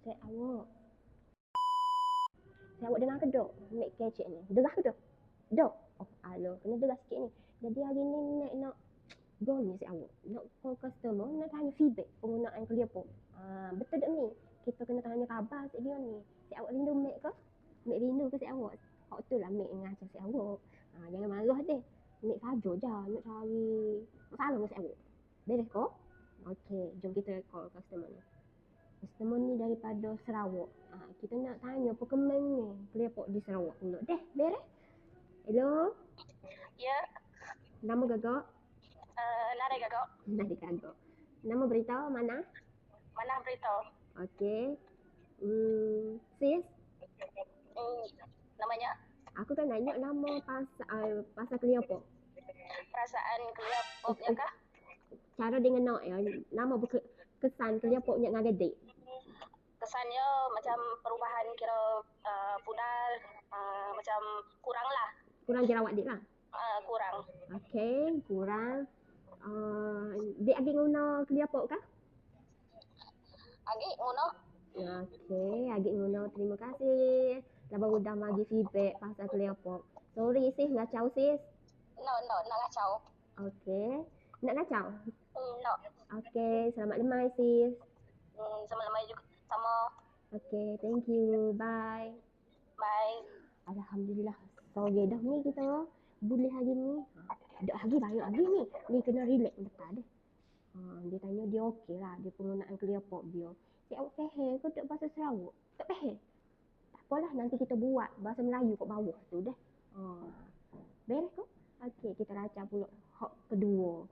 Cik awak. Cik awak dengar ke dok? Mek kecek ni. Dengar ke dok? Dok. Oh, alo, kena dengar sikit ni. Jadi hari ni Mek nak ni si awak. Nak call customer, nak tanya feedback penggunaan Clearpop. Betul tak ni? Kita kena tanya khabar si dia ni. Si awak rindu Mek ke? Mek rindu ke si awak? Hak tu lah Mek ngajar si awak. Jangan marah deh. Mek saja je nak cari masalah dengan si awak. Beres kok? Okey, jom kita call customer ni. Customer ni daripada Sarawak. Kita nak tanya perkembangan Clearpop di Sarawak pula. Deh, beres? Hello? Ya, Nama gagak? Nari gagak. Nari gagak. Nama beritahu mana? Mana beritahu? Okey. Sis? Namanya? Aku kan nanya nama pasal Clearpop. Perasaan Clearpop ya kah? Cara dengan nak ya. Nama kesan Clearpop nya dengan gedik. Kesannya macam perubahan kira pudar, macam kurang lah. Kurang jerawat dik lah. Kurang. Okey, kurang. Dik lagi guna Clearpop kah? Agi ngono? Okey, agak guna. Terima kasih. Dah udah bagi feedback pasal Clearpop. Sorry sis, ngacau sis. No, nak kacau. Okey. Nak ngacau? No. Okey, selamat lemai sis. Sama-sama juga. Sama. Okey, thank you. Bye. Bye. Alhamdulillah. Sorry dah ni kita. Boleh hari ni. Dak hari banyak lagi ni. Ni kena relax betul deh. Dia tanya dia okey lah. Dia penggunaan Clearpop dia. Cik awak faham ke tak bahasa Sarawak? Tak faham? Tak apalah, nanti kita buat bahasa Melayu kat bawah tu deh. Beres ke? Okey, kita racah pula hak kedua.